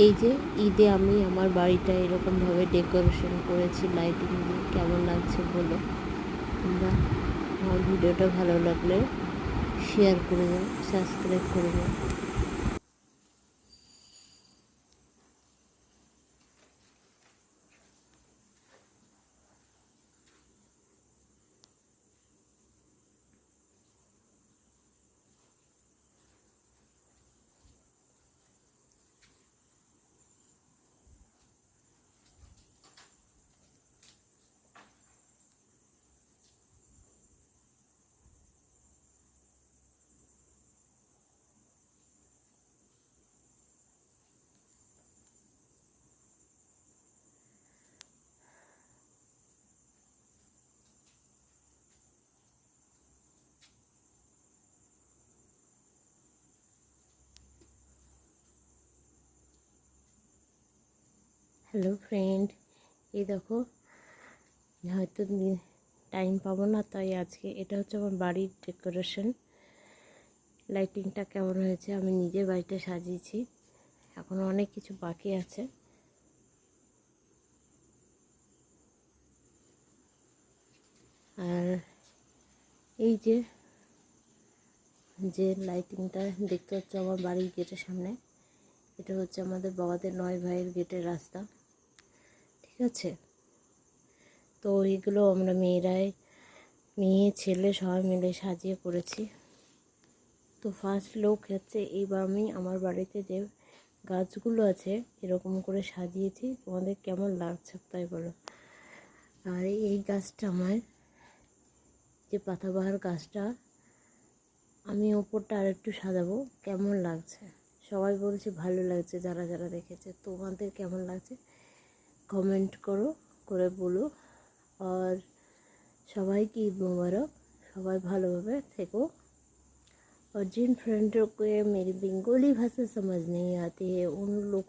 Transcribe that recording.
এই যে ঈদে আমি আমার বাড়িটা এরকমভাবে ডেকোরেশন করেছি লাইটিং দিয়ে। কেমন লাগছে বলো তোমরা। আমার ভিডিওটা ভালো লাগলে শেয়ার করে দাও, সাবস্ক্রাইব করে দাও। হ্যালো ফ্রেন্ড, এই দেখো, হয়তো টাইম পাবো না, তাই আজকে এটা হচ্ছে আমার বাড়ির ডেকোরেশন। লাইটিংটা কেমন হয়েছে, আমি নিজে বাড়িটা সাজিয়েছি, এখনও অনেক কিছু বাকি আছে। আর এই যে যে লাইটিংটা দেখতে হচ্ছে আমার বাড়ির গেটের সামনে, এটা হচ্ছে আমাদের বাবাদের 9 ভাইয়ের গেটের রাস্তা, ঠিক আছে। তো এইগুলো আমরা মেয়ে ছেলে সবাই মিলে সাজিয়ে করেছি। তো ফার্স্ট লুক হচ্ছে এইবার আমি আমার বাড়িতে যে গাছগুলো আছে এরকম করে সাজিয়েছি, তোমাদের কেমন লাগছে তাই বলো। আর এই গাছটা আমার যে পাতাবাহার গাছটা, আমি ওপরটা আর একটু সাজাবো, কেমন লাগছে সবাই বলছে ভালো লাগছে, যারা যারা দেখেছে। তোমাদের কেমন লাগছে কমেন্ট করে বলো। আর সবাইকে ঈদ মোবারক, সবাই ভালোভাবে থেকো। और जिन फ्रेंडों को मेरी बंगाली भाषा समझ नहीं आती है उन लोगों